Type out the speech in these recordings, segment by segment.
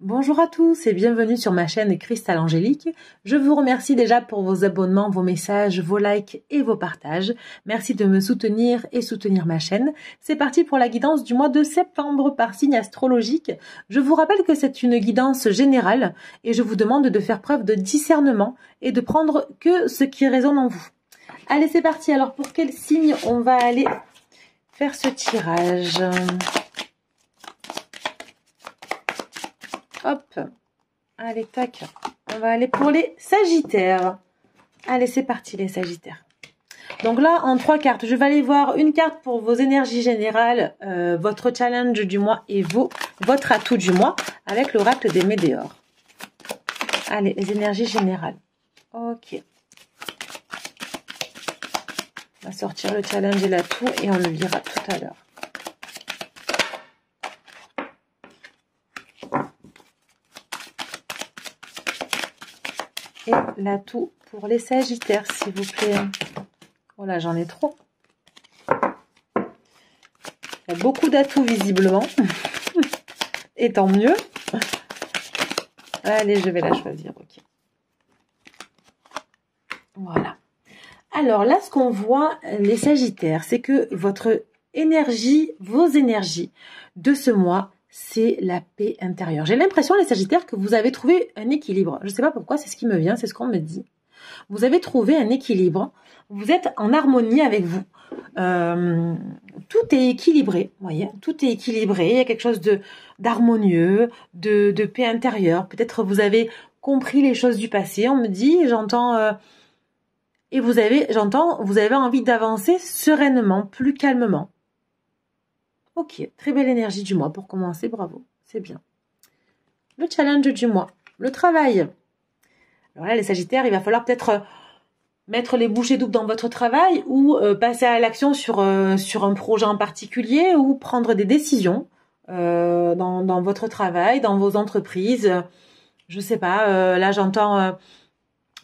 Bonjour à tous et bienvenue sur ma chaîne Cristal Angélique. Je vous remercie déjà pour vos abonnements, vos messages, vos likes et vos partages. Merci de me soutenir et soutenir ma chaîne. C'est parti pour la guidance du mois de septembre par signe astrologique. Je vous rappelle que c'est une guidance générale et je vous demande de faire preuve de discernement et de prendre que ce qui résonne en vous. Allez, c'est parti. Alors, pour quel signe on va aller faire ce tirage ? Hop, allez, tac, on va aller pour les Sagittaires. Allez, c'est parti les Sagittaires. Donc là, en 3 cartes, je vais aller voir une carte pour vos énergies générales, votre challenge du mois et votre atout du mois avec l'oracle des Médéors. Allez, les énergies générales. Ok. On va sortir le challenge et l'atout et on le lira tout à l'heure. Et l'atout pour les Sagittaires, s'il vous plaît. Oh là, j'en ai trop. Il y a beaucoup d'atouts, visiblement. Et tant mieux. Allez, je vais la choisir. Ok. Voilà. Alors là, ce qu'on voit, les Sagittaires, c'est que votre énergie, vos énergies de ce mois, c'est la paix intérieure. J'ai l'impression, les Sagittaires, que vous avez trouvé un équilibre. Je ne sais pas pourquoi, c'est ce qui me vient, c'est ce qu'on me dit. Vous avez trouvé un équilibre. Vous êtes en harmonie avec vous. Tout est équilibré, vous voyez. Tout est équilibré. Il y a quelque chose d'harmonieux, de paix intérieure. Peut-être vous compris les choses du passé. On me dit, j'entends... et vous avez envie d'avancer sereinement, plus calmement. Ok, très belle énergie du mois pour commencer, bravo, c'est bien. Le challenge du mois, le travail. Alors là, les Sagittaires, il va falloir peut-être mettre les bouchées doubles dans votre travail ou passer à l'action sur un projet en particulier ou prendre des décisions dans votre travail, dans vos entreprises. Je sais pas, là j'entends...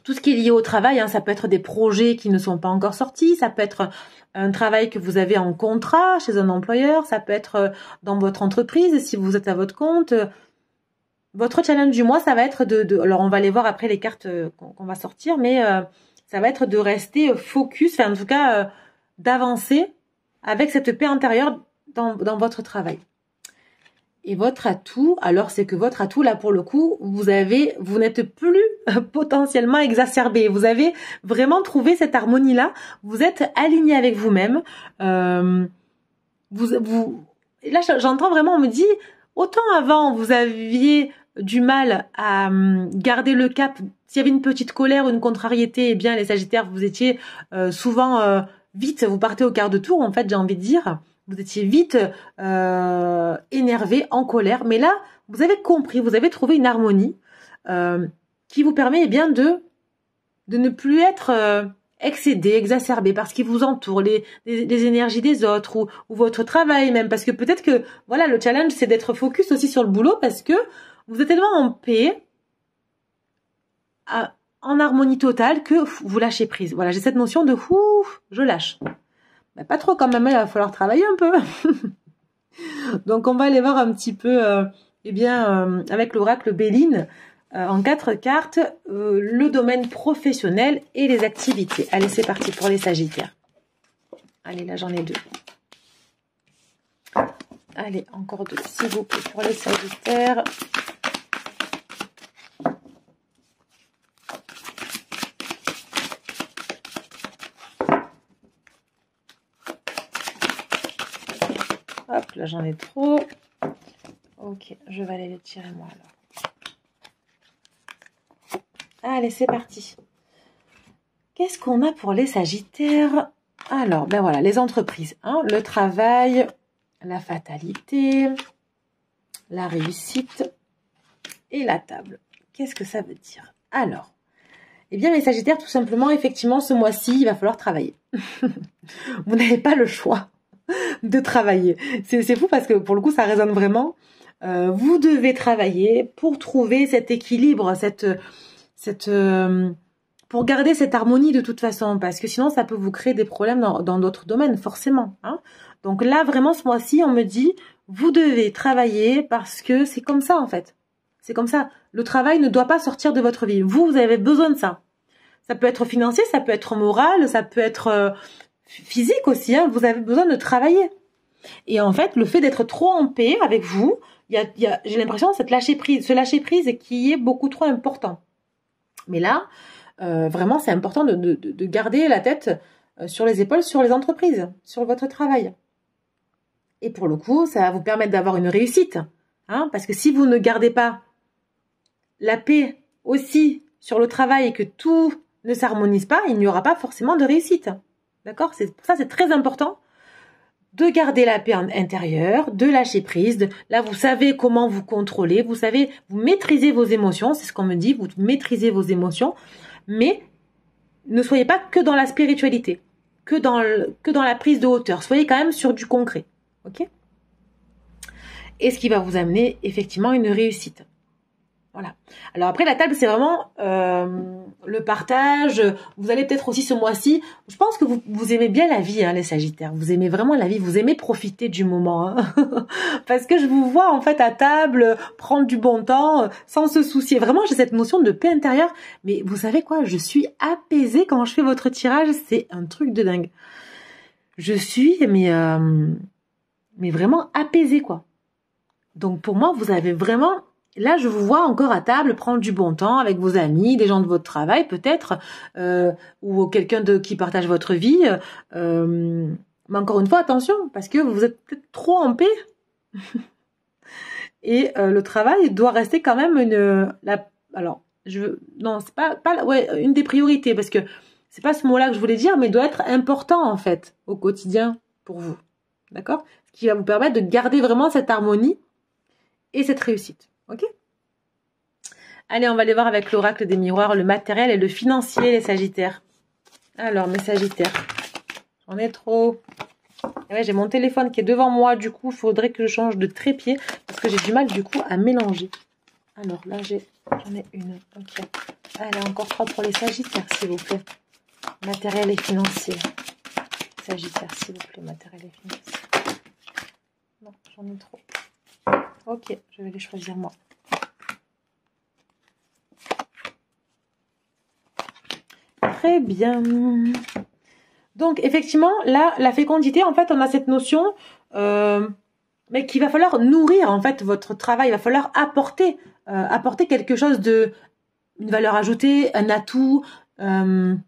tout ce qui est lié au travail, hein, ça peut être des projets qui ne sont pas encore sortis, ça peut être un travail que vous avez en contrat chez un employeur, ça peut être dans votre entreprise si vous êtes à votre compte. Votre challenge du mois, ça va être alors on va aller voir après les cartes qu'on va sortir, mais ça va être de rester focus, enfin en tout cas d'avancer avec cette paix intérieure dans votre travail. Et votre atout, alors c'est que votre atout, là pour le coup, vous n'êtes plus potentiellement exacerbé. Vous avez vraiment trouvé cette harmonie-là. Vous êtes aligné avec vous-même. Là, j'entends vraiment, on me dit, autant avant, vous aviez du mal à garder le cap. S'il y avait une petite colère ou une contrariété, eh bien les Sagittaires, vous étiez souvent vite, vous partez au quart de tour, en fait, j'ai envie de dire. Vous étiez vite énervé, en colère. Mais là, vous avez compris, vous avez trouvé une harmonie qui vous permet bien de ne plus être excédé, exacerbé par ce qui vous entoure, les énergies des autres ou votre travail même. Parce que peut-être que voilà, le challenge, c'est d'être focus aussi sur le boulot parce que vous êtes tellement en paix, en harmonie totale que vous lâchez prise. Voilà, j'ai cette notion de je lâche. Mais pas trop quand même, il va falloir travailler un peu. Donc on va aller voir un petit peu, avec l'oracle Béline, en 4 cartes, le domaine professionnel et les activités. Allez, c'est parti pour les Sagittaires. Allez, là j'en ai 2. Allez, encore 2, s'il vous plaît, pour les Sagittaires. Hop, là j'en ai trop. Ok, je vais aller les tirer moi alors. Allez, c'est parti. Qu'est-ce qu'on a pour les Sagittaires? Alors, ben voilà, les entreprises, hein, le travail, la fatalité, la réussite et la table. Qu'est-ce que ça veut dire? Alors, eh bien les Sagittaires, tout simplement, effectivement, ce mois-ci, il va falloir travailler. Vous n'avez pas le choix de travailler. C'est fou parce que pour le coup, ça résonne vraiment. Vous devez travailler pour trouver cet équilibre, pour garder cette harmonie de toute façon, parce que sinon, ça peut vous créer des problèmes dans d'autres domaines, forcément. Hein. Donc là, vraiment, ce mois-ci, on me dit, vous devez travailler parce que c'est comme ça, en fait. C'est comme ça. Le travail ne doit pas sortir de votre vie. Vous avez besoin de ça. Ça peut être financier, ça peut être moral, ça peut être physique aussi. Hein. Vous avez besoin de travailler. Et en fait, le fait d'être trop en paix avec vous, j'ai l'impression ce lâcher prise qui est beaucoup trop important. Mais là, vraiment, c'est important de garder la tête sur les épaules, sur les entreprises, sur votre travail. Et pour le coup, ça va vous permettre d'avoir une réussite. Hein, parce que si vous ne gardez pas la paix aussi sur le travail et que tout ne s'harmonise pas, il n'y aura pas forcément de réussite. D'accord? Ça, c'est très important de garder la paix intérieure, de lâcher prise. Là, vous savez comment vous contrôler, vous maîtrisez vos émotions, c'est ce qu'on me dit, vous maîtrisez vos émotions, mais ne soyez pas que dans la spiritualité, que dans la prise de hauteur. Soyez quand même sur du concret. Ok? Et ce qui va vous amener effectivement une réussite. Voilà. Alors après, la table, c'est vraiment le partage. Vous allez peut-être aussi ce mois-ci, je pense que vous aimez bien la vie, hein, les Sagittaires. Vous aimez vraiment la vie, vous aimez profiter du moment. Hein. Parce que je vous vois en fait à table, prendre du bon temps, sans se soucier. Vraiment, j'ai cette notion de paix intérieure. Mais vous savez quoi, je suis apaisée quand je fais votre tirage. C'est un truc de dingue. Je suis, mais vraiment apaisée, quoi. Donc pour moi, vous avez vraiment... Là, je vous vois encore à table, prendre du bon temps avec vos amis, des gens de votre travail peut-être, ou quelqu'un qui partage votre vie. Mais encore une fois, attention, parce que vous êtes peut-être trop en paix. Et le travail doit rester quand même c'est pas une des priorités, parce que c'est pas ce mot-là que je voulais dire, mais il doit être important en fait au quotidien pour vous. D'accord? Ce qui va vous permettre de garder vraiment cette harmonie et cette réussite. Ok? Allez, on va aller voir avec l'oracle des miroirs, le matériel et le financier, les Sagittaires. Alors, mes Sagittaires, j'en ai trop. Et ouais, j'ai mon téléphone qui est devant moi, du coup, il faudrait que je change de trépied parce que j'ai du mal, du coup, à mélanger. Alors, là, j'en ai une. Ok. Allez, encore 3 pour les Sagittaires, s'il vous plaît. Matériel et financier. Sagittaire, s'il vous plaît, matériel et financier. Non, j'en ai trop. Ok, je vais les choisir moi. Très bien. Donc, effectivement, là, la fécondité, en fait, on a cette notion, mais qu'il va falloir nourrir, en fait, votre travail. Il va falloir apporter quelque chose une valeur ajoutée, un atout. Il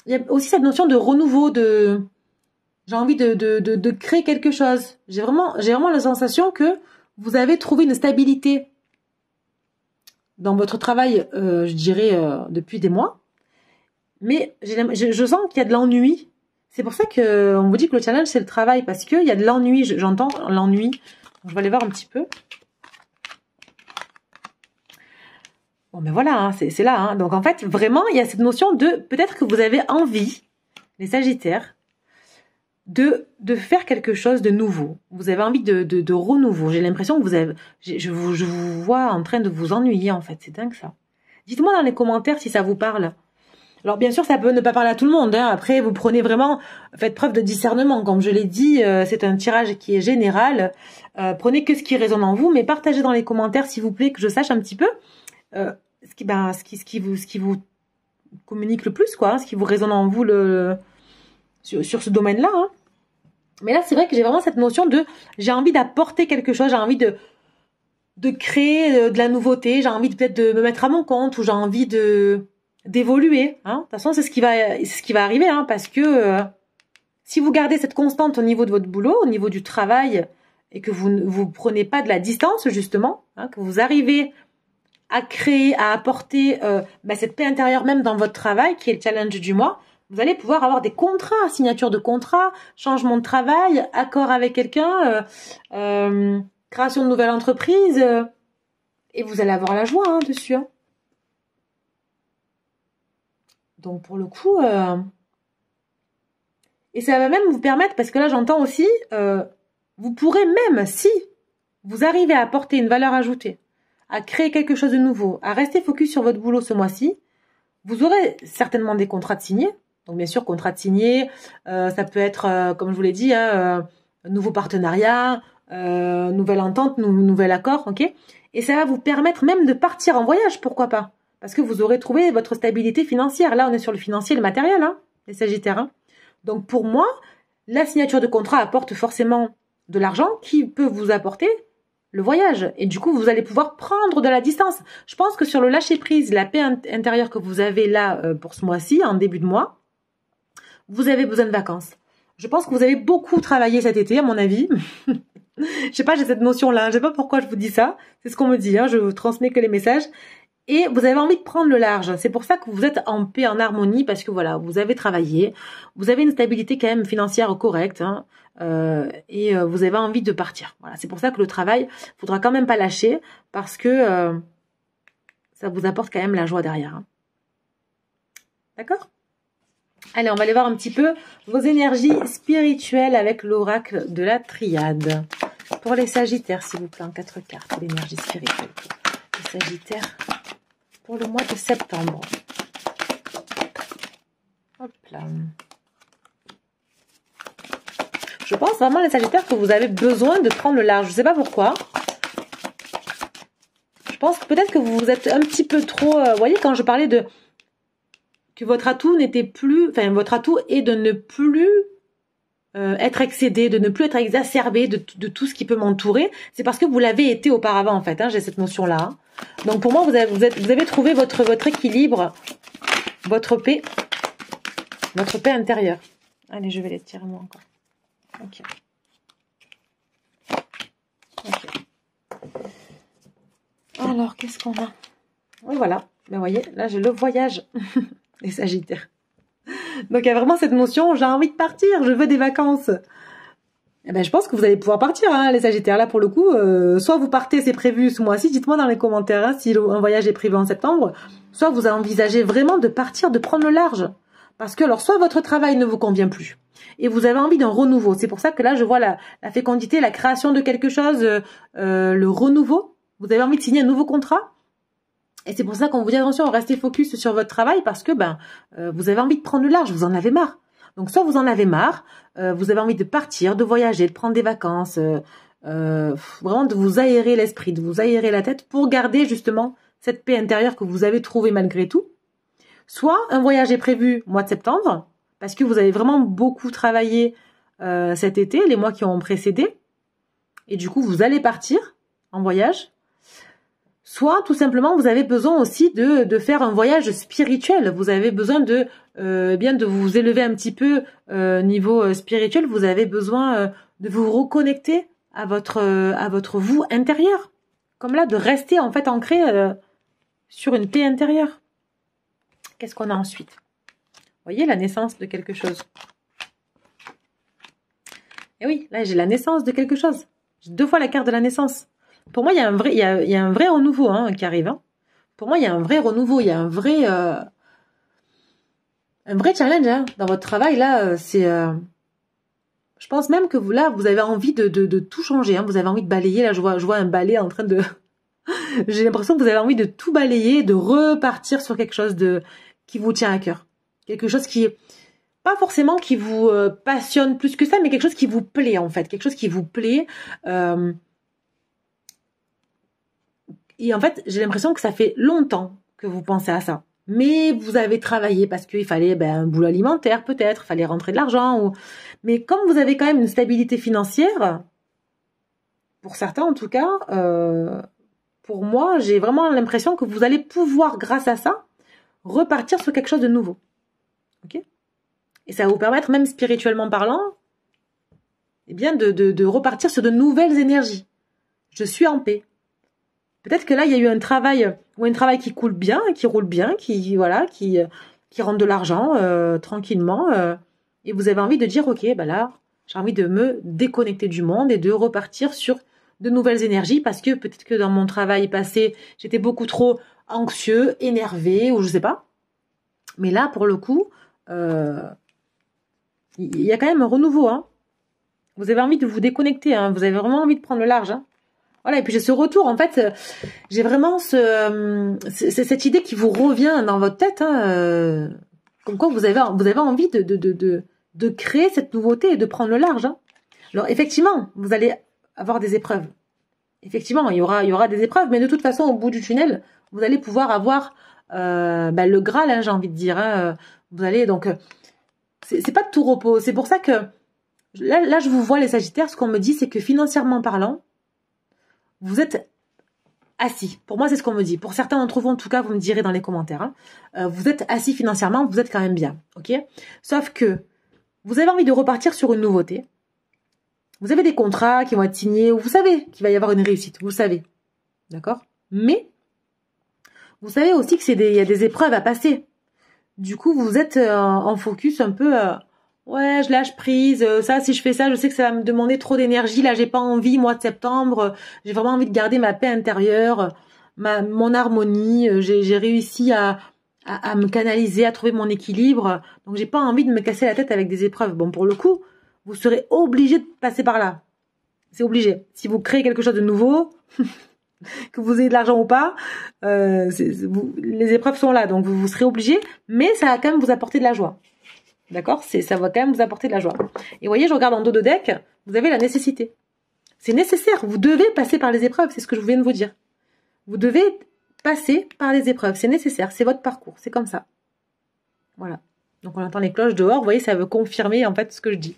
y a aussi cette notion de renouveau, j'ai envie de créer quelque chose. J'ai vraiment la sensation que vous avez trouvé une stabilité dans votre travail, je dirais, depuis des mois. Mais je sens qu'il y a de l'ennui. C'est pour ça qu'on vous dit que le challenge, c'est le travail. Parce qu'il y a de l'ennui. J'entends l'ennui. Je vais aller voir un petit peu. Bon, ben voilà, hein, c'est là. Hein. Donc, en fait, vraiment, il y a cette notion de... Peut-être que vous avez envie, les Sagittaires, de faire quelque chose de nouveau. Vous avez envie de renouveau. J'ai l'impression que je vous vois en train de vous ennuyer, en fait. C'est dingue, ça. Dites-moi dans les commentaires si ça vous parle. Alors, bien sûr, ça peut ne pas parler à tout le monde. Hein. Après, vous prenez vraiment... Faites preuve de discernement. Comme je l'ai dit, c'est un tirage qui est général. Prenez que ce qui résonne en vous. Mais partagez dans les commentaires, s'il vous plaît, que je sache un petit peu ce qui vous communique le plus, quoi. Hein, ce qui vous résonne en vous sur ce domaine-là. Hein. Mais là, c'est vrai que j'ai vraiment cette notion de... J'ai envie d'apporter quelque chose. J'ai envie de créer de la nouveauté. J'ai envie peut-être de me mettre à mon compte. Ou j'ai envie d'évoluer. Hein. De toute façon, c'est ce qui va arriver. Hein, parce que si vous gardez cette constante au niveau de votre boulot, au niveau du travail, et que vous prenez pas de la distance, justement, hein, que vous arrivez à créer, à apporter cette paix intérieure même dans votre travail, qui est le challenge du mois, vous allez pouvoir avoir des contrats, signature de contrats, changement de travail, accord avec quelqu'un, création de nouvelle entreprise, et vous allez avoir la joie dessus. Hein. Donc pour le coup, et ça va même vous permettre, parce que là j'entends aussi, vous pourrez même, si vous arrivez à apporter une valeur ajoutée, à créer quelque chose de nouveau, à rester focus sur votre boulot ce mois-ci, vous aurez certainement des contrats de signer. Donc bien sûr, contrat de signer, ça peut être, comme je vous l'ai dit, nouveau partenariat, nouvelle entente, nouvel accord, ok. Et ça va vous permettre même de partir en voyage, pourquoi pas? Parce que vous aurez trouvé votre stabilité financière. Là, on est sur le financier et le matériel, hein, les Sagittaires. Hein. Donc pour moi, la signature de contrat apporte forcément de l'argent qui peut vous apporter le voyage. Et du coup, vous allez pouvoir prendre de la distance. Je pense que sur le lâcher-prise, la paix intérieure que vous avez là pour ce mois-ci, en début de mois, vous avez besoin de vacances. Je pense que vous avez beaucoup travaillé cet été, à mon avis. Je sais pas, j'ai cette notion-là. Je sais pas pourquoi je vous dis ça. C'est ce qu'on me dit. Hein. Je vous transmets que les messages. Et vous avez envie de prendre le large. C'est pour ça que vous êtes en paix, en harmonie, parce que voilà, vous avez travaillé. Vous avez une stabilité quand même financière correcte. Hein, et vous avez envie de partir. Voilà, c'est pour ça que le travail, faudra quand même pas lâcher, parce que ça vous apporte quand même la joie derrière. Hein. D'accord ? Allez, on va aller voir un petit peu vos énergies spirituelles avec l'oracle de la triade. Pour les Sagittaires, s'il vous plaît, en 4 cartes, l'énergie spirituelle. Les Sagittaires, pour le mois de septembre. Hop là. Je pense vraiment, les Sagittaires, que vous avez besoin de prendre le large. Je ne sais pas pourquoi. Je pense que peut-être que vous êtes un petit peu trop... vous voyez, quand je parlais de... que votre atout n'était plus... Enfin, votre atout est de ne plus être excédé, de ne plus être exacerbé de tout ce qui peut m'entourer. C'est parce que vous l'avez été auparavant, en fait. Hein, j'ai cette notion-là. Hein. Donc, pour moi, vous avez trouvé votre équilibre, votre paix intérieure. Allez, je vais les tirer moi encore. Ok. Alors, qu'est-ce qu'on a? Oui, voilà. Ben, vous voyez, là, j'ai le voyage. Les Sagittaires. Donc, il y a vraiment cette notion, j'ai envie de partir, je veux des vacances. Eh ben, je pense que vous allez pouvoir partir, hein, les Sagittaires. Là, pour le coup, soit vous partez, c'est prévu ce mois-ci. Dites-moi dans les commentaires hein, si un voyage est prévu en septembre. Soit vous envisagez vraiment de partir, de prendre le large. Parce que, alors, soit votre travail ne vous convient plus. Et vous avez envie d'un renouveau. C'est pour ça que là, je vois la fécondité, la création de quelque chose, le renouveau. Vous avez envie de signer un nouveau contrat. Et c'est pour ça qu'on vous dit attention, restez focus sur votre travail parce que vous avez envie de prendre le large, vous en avez marre. Donc soit vous en avez marre, vous avez envie de partir, de voyager, de prendre des vacances, vraiment de vous aérer l'esprit, de vous aérer la tête pour garder justement cette paix intérieure que vous avez trouvée malgré tout. Soit un voyage est prévu au mois de septembre parce que vous avez vraiment beaucoup travaillé cet été, les mois qui ont précédé. Et du coup, vous allez partir en voyage. Soit, tout simplement, vous avez besoin aussi de faire un voyage spirituel. Vous avez besoin de vous élever un petit peu niveau spirituel. Vous avez besoin de vous reconnecter à votre vous intérieur. Comme là, de rester en fait ancré sur une paix intérieure. Qu'est-ce qu'on a ensuite? Vous voyez, la naissance de quelque chose. Et oui, là, j'ai la naissance de quelque chose. J'ai 2 fois la carte de la naissance. Pour moi, il y a un vrai renouveau hein, qui arrive. Hein. Pour moi, il y a un vrai renouveau, il y a un vrai challenge hein, dans votre travail. Là, je pense même que vous avez envie de tout changer. Hein. Vous avez envie de balayer. Là, je vois un balai en train de... J'ai l'impression que vous avez envie de tout balayer, de repartir sur quelque chose qui vous tient à cœur. Quelque chose qui est pas forcément qui vous passionne plus que ça, mais quelque chose qui vous plaît en fait. Quelque chose qui vous plaît. Et en fait, j'ai l'impression que ça fait longtemps que vous pensez à ça. Mais vous avez travaillé parce qu'il fallait un boulot alimentaire peut-être, il fallait rentrer de l'argent. Mais comme vous avez quand même une stabilité financière, pour certains en tout cas, pour moi, j'ai vraiment l'impression que vous allez pouvoir, grâce à ça, repartir sur quelque chose de nouveau. Ok ? Et ça va vous permettre, même spirituellement parlant, eh bien de repartir sur de nouvelles énergies. Je suis en paix. Peut-être que là, il y a eu un travail qui coule bien, qui roule bien, qui rentre de l'argent tranquillement. Et vous avez envie de dire, ok, là, j'ai envie de me déconnecter du monde et de repartir sur de nouvelles énergies parce que peut-être que dans mon travail passé, j'étais beaucoup trop anxieux, énervé ou je sais pas. Mais là, pour le coup, il y a quand même un renouveau. Hein. Vous avez envie de vous déconnecter. Hein. Vous avez vraiment envie de prendre le large. Hein. Voilà, et puis j'ai ce retour, en fait, j'ai vraiment cette idée qui vous revient dans votre tête, hein, comme quoi vous avez envie de créer cette nouveauté et de prendre le large. Hein. Alors effectivement, vous allez avoir des épreuves. effectivement, il y aura des épreuves, mais de toute façon, au bout du tunnel, vous allez pouvoir avoir le Graal, hein, j'ai envie de dire. Hein. Vous allez donc, c'est pas de tout repos. C'est pour ça que là, je vous vois les Sagittaires. Ce qu'on me dit, c'est que financièrement parlant, vous êtes assis. Pour moi, c'est ce qu'on me dit. Pour certains d'entre vous, en tout cas, vous me direz dans les commentaires. Hein. Vous êtes assis financièrement, vous êtes quand même bien, ok? Sauf que vous avez envie de repartir sur une nouveauté. Vous avez des contrats qui vont être signés, vous savez qu'il va y avoir une réussite, vous savez, d'accord? Mais vous savez aussi que y a des épreuves à passer. Du coup, vous êtes en focus un peu. Ouais, je lâche prise. Ça, si je fais ça, je sais que ça va me demander trop d'énergie. Là, j'ai pas envie, mois de septembre. J'ai vraiment envie de garder ma paix intérieure, mon harmonie. J'ai réussi à me canaliser, à trouver mon équilibre. Donc, j'ai pas envie de me casser la tête avec des épreuves. Bon, pour le coup, vous serez obligé de passer par là. C'est obligé. Si vous créez quelque chose de nouveau, que vous ayez de l'argent ou pas, les épreuves sont là. Donc, vous serez obligé. Mais ça va quand même vous apporter de la joie. D'accord? Ça va quand même vous apporter de la joie. Et vous voyez, je regarde en dos de deck, vous avez la nécessité. C'est nécessaire, vous devez passer par les épreuves, c'est ce que je viens de vous dire. Vous devez passer par les épreuves, c'est nécessaire, c'est votre parcours, c'est comme ça. Voilà. Donc on entend les cloches dehors, vous voyez, ça veut confirmer en fait ce que je dis.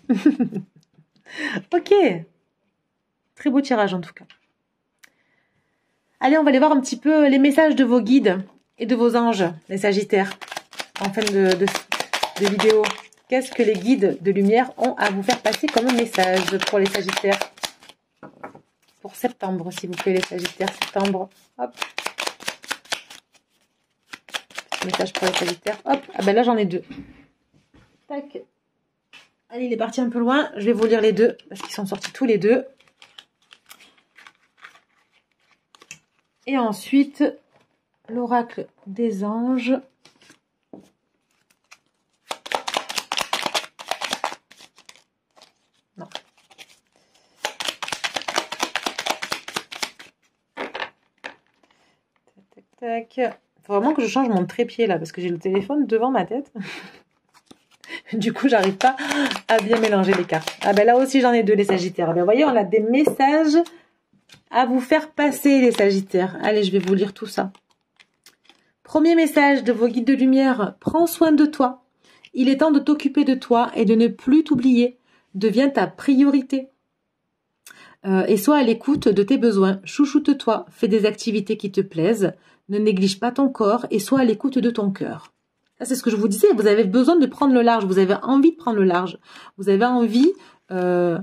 Ok. Très beau tirage en tout cas. Allez, on va aller voir un petit peu les messages de vos guides et de vos anges, les Sagittaires, en fin de vidéo. Qu'est-ce que les guides de lumière ont à vous faire passer comme message pour les Sagittaires? Pour septembre, s'il vous plaît, les Sagittaires, septembre. Hop. Message pour les Sagittaires. Hop. Ah ben là, j'en ai deux. Tac. Allez, il est parti un peu loin. Je vais vous lire les deux, parce qu'ils sont sortis tous les deux. Et ensuite, l'oracle des anges. Non. Tac, tac, tac. Faut vraiment que je change mon trépied là, parce que j'ai le téléphone devant ma tête. Du coup, j'arrive pas à bien mélanger les cartes. Ah ben là aussi, j'en ai deux, les Sagittaires. Ben, vous voyez, on a des messages à vous faire passer, les Sagittaires. Allez, je vais vous lire tout ça. Premier message de vos guides de lumière. Prends soin de toi. Il est temps de t'occuper de toi et de ne plus t'oublier. Deviens ta priorité. Et sois à l'écoute de tes besoins. Chouchoute-toi. Fais des activités qui te plaisent. Ne néglige pas ton corps et sois à l'écoute de ton cœur. Ça, c'est ce que je vous disais. Vous avez besoin de prendre le large. Vous avez envie de prendre le large. Vous avez envie de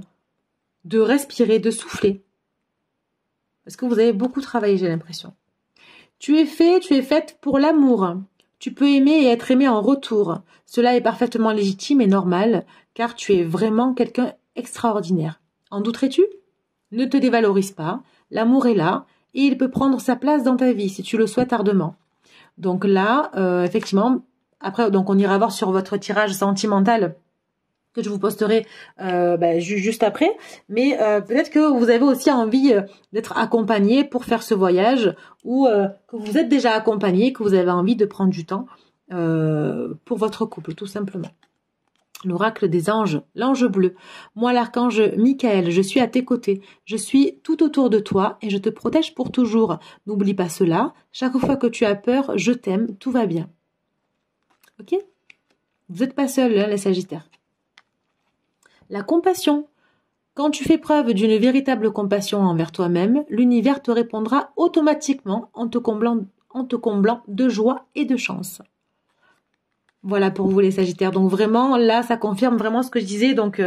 respirer, de souffler. Parce que vous avez beaucoup travaillé, j'ai l'impression. Tu es fait, tu es faite pour l'amour. Tu peux aimer et être aimé en retour. Cela est parfaitement légitime et normal, car tu es vraiment quelqu'un extraordinaire. En douterais-tu? Ne te dévalorise pas. L'amour est là et il peut prendre sa place dans ta vie si tu le souhaites ardemment. Donc là, effectivement, après, donc on ira voir sur votre tirage sentimental que je vous posterai juste après. Mais peut-être que vous avez aussi envie d'être accompagné pour faire ce voyage ou que vous êtes déjà accompagné, que vous avez envie de prendre du temps pour votre couple, tout simplement. L'oracle des anges, l'ange bleu. Moi, l'archange Michael, je suis à tes côtés. Je suis tout autour de toi et je te protège pour toujours. N'oublie pas cela. Chaque fois que tu as peur, je t'aime, tout va bien. Ok? Vous n'êtes pas seuls, hein, les Sagittaires. La compassion. Quand tu fais preuve d'une véritable compassion envers toi-même, l'univers te répondra automatiquement en te comblant de joie et de chance. Voilà pour vous les Sagittaires. Donc vraiment, là, ça confirme vraiment ce que je disais. Donc,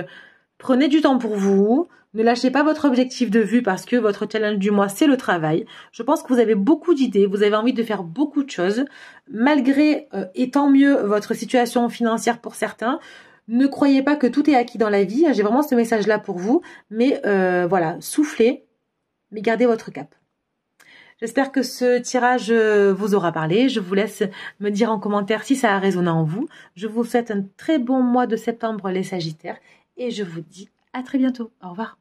prenez du temps pour vous. Ne lâchez pas votre objectif de vue parce que votre challenge du mois, c'est le travail. Je pense que vous avez beaucoup d'idées. Vous avez envie de faire beaucoup de choses. Malgré, et tant mieux, votre situation financière pour certains. Ne croyez pas que tout est acquis dans la vie. J'ai vraiment ce message-là pour vous. Mais voilà, soufflez, mais gardez votre cap. J'espère que ce tirage vous aura parlé. Je vous laisse me dire en commentaire si ça a résonné en vous. Je vous souhaite un très bon mois de septembre, les Sagittaires. Et je vous dis à très bientôt. Au revoir.